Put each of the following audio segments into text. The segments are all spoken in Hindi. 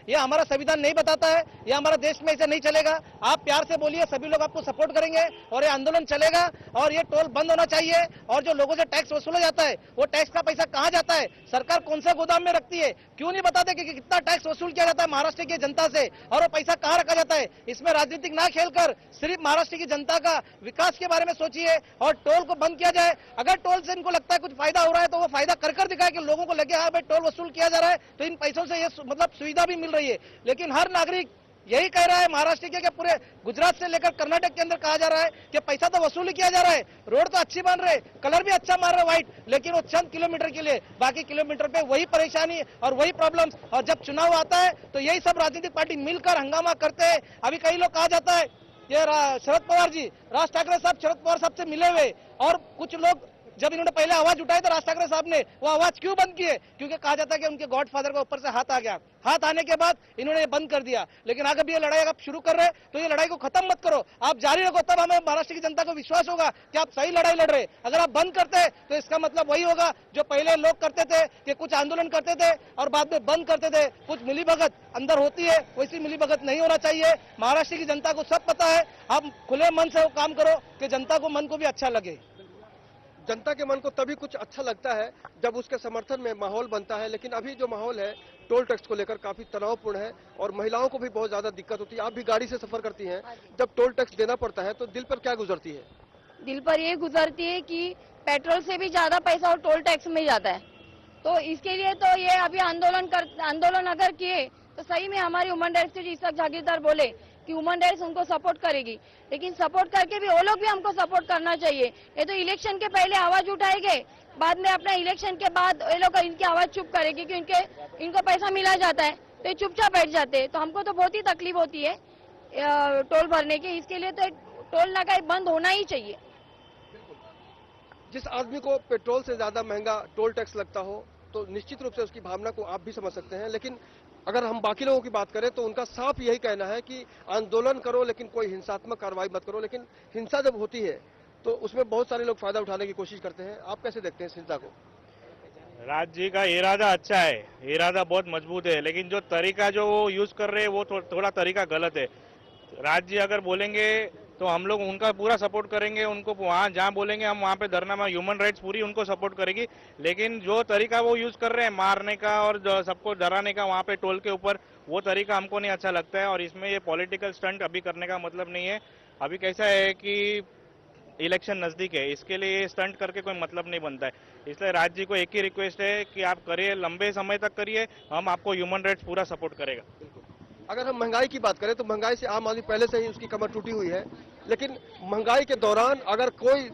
ये हमारा संविधान नहीं बताता है, ये हमारा देश में ऐसे नहीं चलेगा। आप प्यार से बोलिए, सभी लोग आपको सपोर्ट करेंगे और ये आंदोलन चलेगा और ये टोल बंद होना चाहिए। और जो लोगों से टैक्स वसूला जाता है, वो टैक्स का पैसा कहां जाता है, सरकार कौन से गोदाम में रखती है, क्यों नहीं बताते कि कितना टैक्स वसूल किया जाता है महाराष्ट्र की जनता से और वो पैसा कहां रखा जाता है। इसमें राजनीतिक ना खेलकर सिर्फ महाराष्ट्र की जनता का विकास के बारे में सोचिए और टोल को बंद किया जाए। अगर टोल से इनको लगता है कुछ फायदा हो रहा है तो वो फायदा कर दिखाए कि लोगों को लगे हाँ भाई टोल वसूल किया जा रहा है तो इन पैसों से ये मतलब सुविधा भी मिल रही है। लेकिन हर नागरिक यही कह रहा है महाराष्ट्र के पूरे गुजरात से लेकर कर्नाटक के अंदर कहा जा रहा है कि पैसा तो वसूल किया जा रहा है, रोड तो अच्छी बन रहे, कलर भी अच्छा मार रहे व्हाइट, लेकिन वो चंद किलोमीटर के लिए, बाकी किलोमीटर पे वही परेशानी और वही प्रॉब्लम्स। और जब चुनाव आता है तो यही सब राजनीतिक पार्टी मिलकर हंगामा करते हैं। अभी कई लोग कहा जाता है ये शरद पवार जी, राज ठाकरे साहब शरद पवार साहब से मिले हुए, और कुछ लोग जब इन्होंने पहले आवाज उठाई तो राज ठाकरे साहब ने वो आवाज क्यों बंद किए, क्योंकि कहा जाता है कि उनके गॉडफादर का ऊपर से हाथ आ गया, हाथ आने के बाद इन्होंने ये बंद कर दिया। लेकिन अगर भी ये लड़ाई आप शुरू कर रहे हैं तो ये लड़ाई को खत्म मत करो, आप जारी रखो, तब हमें महाराष्ट्र की जनता को विश्वास होगा कि आप सही लड़ाई लड़ रहे। अगर आप बंद करते हैं तो इसका मतलब वही होगा जो पहले लोग करते थे कि कुछ आंदोलन करते थे और बाद में बंद करते थे, कुछ मिलीभगत अंदर होती है, वैसी मिलीभगत नहीं होना चाहिए। महाराष्ट्र की जनता को सब पता है, आप खुले मन से वो काम करो कि जनता को मन को भी अच्छा लगे। जनता के मन को तभी कुछ अच्छा लगता है जब उसके समर्थन में माहौल बनता है, लेकिन अभी जो माहौल है टोल टैक्स को लेकर काफी तनावपूर्ण है और महिलाओं को भी बहुत ज्यादा दिक्कत होती है। आप भी गाड़ी से सफर करती हैं, जब टोल टैक्स देना पड़ता है तो दिल पर क्या गुजरती है? दिल पर ये गुजरती है कि पेट्रोल से भी ज्यादा पैसा और टोल टैक्स में जाता है, तो इसके लिए तो ये अभी आंदोलन अगर किए तो सही में हमारी वुमन डायरेक्ट से इसक जागीरदार बोले कि वुमन डायरेक्ट उनको सपोर्ट करेगी, लेकिन सपोर्ट करके भी वो लोग भी हमको सपोर्ट करना चाहिए। ये तो इलेक्शन के पहले आवाज उठाएंगे, बाद में अपना इलेक्शन के बाद ये लोग इनकी आवाज चुप करेगी कि इनको पैसा मिला जाता है तो ये चुपचाप बैठ जाते हैं। तो हमको तो बहुत ही तकलीफ होती है टोल भरने की, इसके लिए तो टोल नाका बंद होना ही चाहिए। जिस आदमी को पेट्रोल से ज्यादा महंगा टोल टैक्स लगता हो तो निश्चित रूप से उसकी भावना को आप भी समझ सकते हैं, लेकिन अगर हम बाकी लोगों की बात करें तो उनका साफ यही कहना है कि आंदोलन करो लेकिन कोई हिंसात्मक कार्रवाई मत करो। लेकिन हिंसा जब होती है तो उसमें बहुत सारे लोग फायदा उठाने की कोशिश करते हैं। आप कैसे देखते हैं इस हिंसा को? राज जी का इरादा अच्छा है, इरादा बहुत मजबूत है, लेकिन जो तरीका जो वो यूज कर रहे हैं वो थोड़ा तरीका गलत है। राज जी अगर बोलेंगे तो हम लोग उनका पूरा सपोर्ट करेंगे, उनको वहां जहां बोलेंगे हम वहां पे धरना में, ह्यूमन राइट्स पूरी उनको सपोर्ट करेगी। लेकिन जो तरीका वो यूज कर रहे हैं मारने का और सबको डराने का वहां पे टोल के ऊपर, वो तरीका हमको नहीं अच्छा लगता है। और इसमें ये पॉलिटिकल स्टंट अभी करने का मतलब नहीं है। अभी कैसा है कि इलेक्शन नजदीक है, इसके लिए स्टंट करके कोई मतलब नहीं बनता है। इसलिए राज्य जी को एक ही रिक्वेस्ट है कि आप करिए, लंबे समय तक करिए, हम आपको ह्यूमन राइट्स पूरा सपोर्ट करेगा। अगर हम महंगाई की बात करें तो महंगाई से आम आदमी पहले से ही उसकी कमर टूटी हुई है, लेकिन महंगाई के दौरान अगर कोई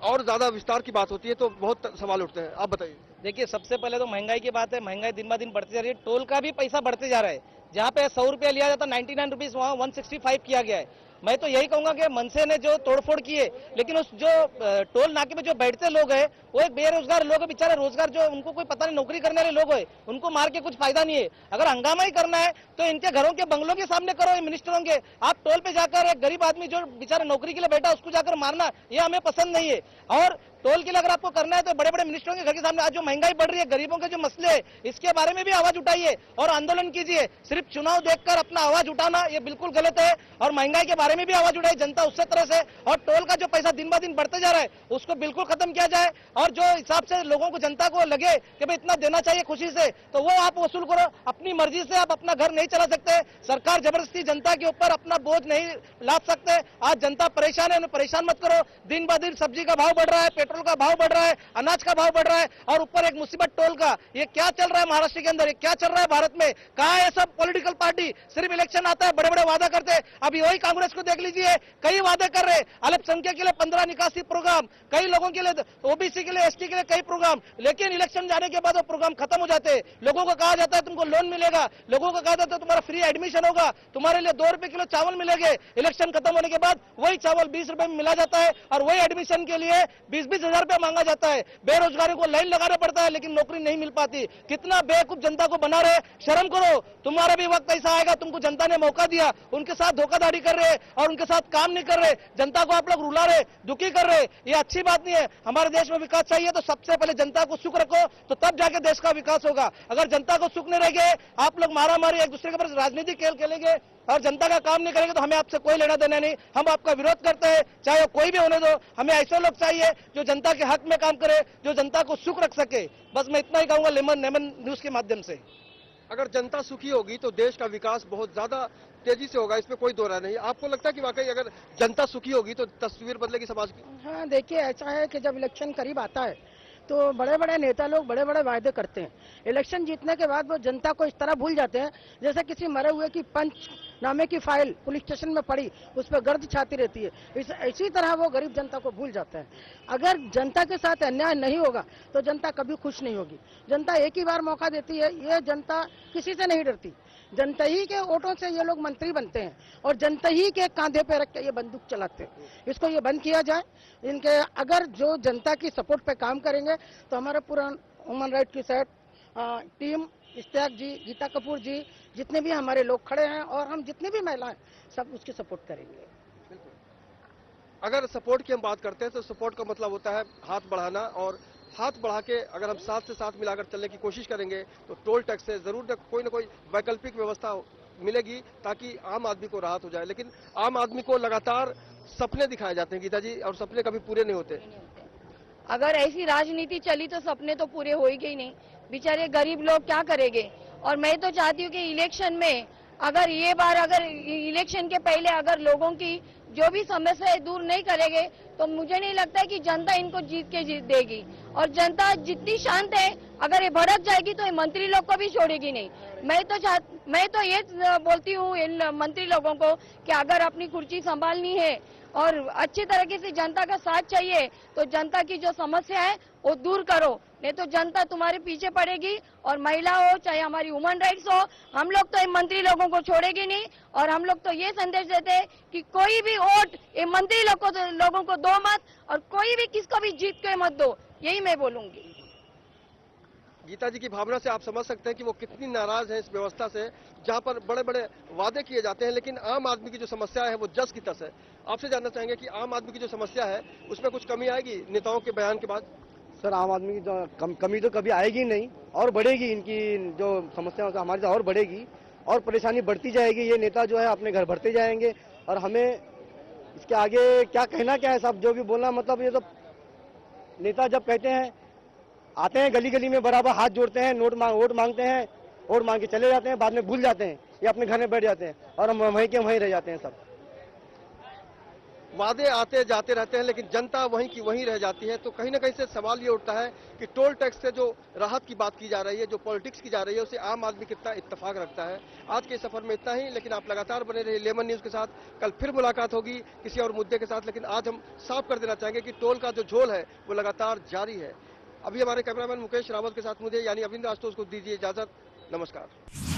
और ज्यादा विस्तार की बात होती है तो बहुत सवाल उठते हैं। आप बताइए। देखिए, सबसे पहले तो महंगाई की बात है, महंगाई दिन ब दिन बढ़ती जा रही है, टोल का भी पैसा बढ़ते जा रहा है। जहाँ पे 100 रुपया लिया जाता 99 रुपीज, वहाँ 165 किया गया है। मैं तो यही कहूंगा कि मनसे ने जो तोड़फोड़ की है, लेकिन उस जो टोल नाके पे जो बैठते लोग हैं वो एक बेरोजगार लोग हैं, बेचारे रोजगार जो उनको कोई पता नहीं, नौकरी करने वाले लोग हैं, उनको मार के कुछ फायदा नहीं है। अगर हंगामा ही करना है तो इनके घरों के बंगलों के सामने करो, मिनिस्टरों के। आप टोल पे जाकर एक गरीब आदमी जो बेचारा नौकरी के लिए बैठा उसको जाकर मारना, ये हमें पसंद नहीं है। और टोल के लिए अगर आपको करना है तो बड़े बड़े मिनिस्टरों के घर के सामने आज जो महंगाई बढ़ रही है, गरीबों के जो मसले है, इसके बारे में भी आवाज उठाइए और आंदोलन कीजिए। सिर्फ चुनाव देखकर अपना आवाज उठाना ये बिल्कुल गलत है। और महंगाई के बारे में भी आवाज उठाए जनता उससे तरह से, और टोल का जो पैसा दिन ब दिन बढ़ते जा रहा है उसको बिल्कुल खत्म किया जाए। और जो हिसाब से लोगों को, जनता को लगे कि भाई इतना देना चाहिए खुशी से, तो वो आप वसूल करो। अपनी मर्जी से आप अपना घर नहीं चला सकते, सरकार जबरदस्ती जनता के ऊपर अपना बोझ नहीं लाद सकते। आज जनता परेशान है, उन्हें परेशान मत करो। दिन ब दिन सब्जी का भाव बढ़ रहा है, पेट्रोल का भाव बढ़ रहा है, अनाज का भाव बढ़ रहा है, और ऊपर एक मुसीबत टोल का। ये क्या चल रहा है महाराष्ट्र के अंदर, ये क्या चल रहा है भारत में? कहाँ है सब पॉलिटिकल पार्टी? सिर्फ इलेक्शन आता है, बड़े बड़े वादा करते हैं। अभी वही कांग्रेस को देख लीजिए, कई वादे कर रहे, अल्पसंख्यक के लिए 15 निकासी प्रोग्राम, कई लोगों के लिए, ओबीसी के लिए, एसटी के लिए कई प्रोग्राम, लेकिन इलेक्शन जाने के बाद वो प्रोग्राम खत्म हो जाते हैं। लोगों को कहा जाता है तुमको लोन मिलेगा, लोगों को कहा जाता है तुम्हारा फ्री एडमिशन होगा, तुम्हारे लिए 2 रुपए किलो चावल मिलेंगे। इलेक्शन खत्म होने के बाद वही चावल 20 रुपए में मिला जाता है और वही एडमिशन के लिए 20 26,000 रुपया मांगा जाता है। बेरोजगारों को लाइन लगाना पड़ता है लेकिन नौकरी नहीं मिल पाती। कितना बेवकूफ जनता को बना रहे। शर्म करो, तुम्हारा भी वक्त ऐसा आएगा, तुमको जनता ने मौका दिया, उनके साथ धोखाधड़ी कर रहे और उनके साथ काम नहीं कर रहे, जनता को आप लोग रुला रहे, दुखी कर रहे। ये अच्छी बात नहीं है। हमारे देश में विकास चाहिए तो सबसे पहले जनता को सुख रखो, तो तब जाके देश का विकास होगा। अगर जनता को सुख नहीं रहेंगे, आप लोग मारामारी एक दूसरे के ऊपर राजनीतिक खेल खेलेंगे और जनता का काम नहीं करेंगे तो हमें आपसे कोई लेना देना नहीं। हम आपका विरोध करते हैं, चाहे वो कोई भी होने दो। हमें ऐसे लोग चाहिए जो जनता के हक में काम करे, जो जनता को सुख रख सके। बस मैं इतना ही कहूंगा लेमन न्यूज के माध्यम से। अगर जनता सुखी होगी तो देश का विकास बहुत ज्यादा तेजी से होगा, इसमें कोई दो राय नहीं। आपको लगता है कि वाकई अगर जनता सुखी होगी तो तस्वीर बदलेगी समाज की? हाँ, देखिए ऐसा है कि जब इलेक्शन करीब आता है तो बड़े बड़े नेता लोग बड़े बड़े वायदे करते हैं। इलेक्शन जीतने के बाद वो जनता को इस तरह भूल जाते हैं जैसे किसी मरे हुए की पंचनामे की फाइल पुलिस स्टेशन में पड़ी, उस पर गर्द छाती रहती है। इसी तरह वो गरीब जनता को भूल जाते हैं। अगर जनता के साथ अन्याय नहीं होगा तो जनता कभी खुश नहीं होगी। जनता एक ही बार मौका देती है, ये जनता किसी से नहीं डरती। जनता ही के वोटों से ये लोग मंत्री बनते हैं और जनता ही के कांधे पे रख के ये बंदूक चलाते हैं। इसको ये बंद किया जाए। इनके अगर जो जनता की सपोर्ट पे काम करेंगे तो हमारा पूरा ह्यूमन राइट की साइड टीम, इश्तियाक जी, गीता कपूर जी, जितने भी हमारे लोग खड़े हैं और हम जितने भी महिलाएं सब उसकी सपोर्ट करेंगे। अगर सपोर्ट की हम बात करते हैं तो सपोर्ट का मतलब होता है हाथ बढ़ाना, और हाथ बढ़ा के अगर हम साथ से साथ मिलाकर चलने की कोशिश करेंगे तो टोल टैक्स से जरूर न कोई वैकल्पिक व्यवस्था मिलेगी ताकि आम आदमी को राहत हो जाए। लेकिन आम आदमी को लगातार सपने दिखाए जाते हैं गीता जी, और सपने कभी पूरे नहीं होते। अगर ऐसी राजनीति चली तो सपने तो पूरे होएंगे ही नहीं। बेचारे गरीब लोग क्या करेंगे। और मैं तो चाहती हूँ कि इलेक्शन में अगर ये बार अगर इलेक्शन के पहले अगर लोगों की जो भी समस्याएं दूर नहीं करेंगे तो मुझे नहीं लगता है कि जनता इनको जीत देगी। और जनता जितनी शांत है, अगर ये भड़क जाएगी तो ये मंत्री लोग को भी छोड़ेगी नहीं। मैं तो ये बोलती हूँ इन मंत्री लोगों को कि अगर अपनी कुर्सी संभालनी है और अच्छी तरीके से जनता का साथ चाहिए तो जनता की जो समस्या है वो दूर करो, नहीं तो जनता तुम्हारे पीछे पड़ेगी। और महिला हो चाहे हमारी ह्यूमन राइट्स हो, हम लोग तो इन मंत्री लोगों को छोड़ेगी नहीं। और हम लोग तो ये संदेश देते हैं कि कोई भी वोट ये मंत्री लोगों को दो मत, और कोई भी किसको भी जीत के मत दो, यही मैं बोलूंगी। गीता जी की भावना से आप समझ सकते हैं कि वो कितनी नाराज है इस व्यवस्था से, जहां पर बड़े बड़े वादे किए जाते हैं लेकिन आम आदमी की जो समस्या है वो जस की तस है। आपसे जानना चाहेंगे कि आम आदमी की जो समस्या है उसमें कुछ कमी आएगी नेताओं के बयान के बाद? सर, आम आदमी की जो कमी तो कभी आएगी नहीं, और बढ़ेगी। इनकी जो समस्या हमारी तो और बढ़ेगी और परेशानी बढ़ती जाएगी। ये नेता जो है अपने घर भरते जाएंगे और हमें इसके आगे क्या कहना क्या है, सब जो भी बोलना, मतलब ये तो नेता जब कहते हैं आते हैं गली गली में बराबर हाथ जोड़ते हैं, वोट मांगते हैं, वोट मांग के चले जाते हैं, बाद में भूल जाते हैं, ये अपने घर में बैठ जाते हैं और हम वहीं के वहीं रह जाते हैं। सब वादे आते जाते रहते हैं लेकिन जनता वहीं की वहीं रह जाती है। तो कहीं ना कहीं से सवाल ये उठता है कि टोल टैक्स से जो राहत की बात की जा रही है, जो पॉलिटिक्स की जा रही है, उसे आम आदमी कितना इत्तेफाक रखता है। आज के सफर में इतना ही, लेकिन आप लगातार बने रहिए लेमन न्यूज के साथ। कल फिर मुलाकात होगी किसी और मुद्दे के साथ, लेकिन आज हम साफ कर देना चाहेंगे कि टोल का जो झोल है वो लगातार जारी है। अभी हमारे कैमरामैन मुकेश रावत के साथ मुझे यानी अरविंद राजतोष को दीजिए इजाजत। नमस्कार।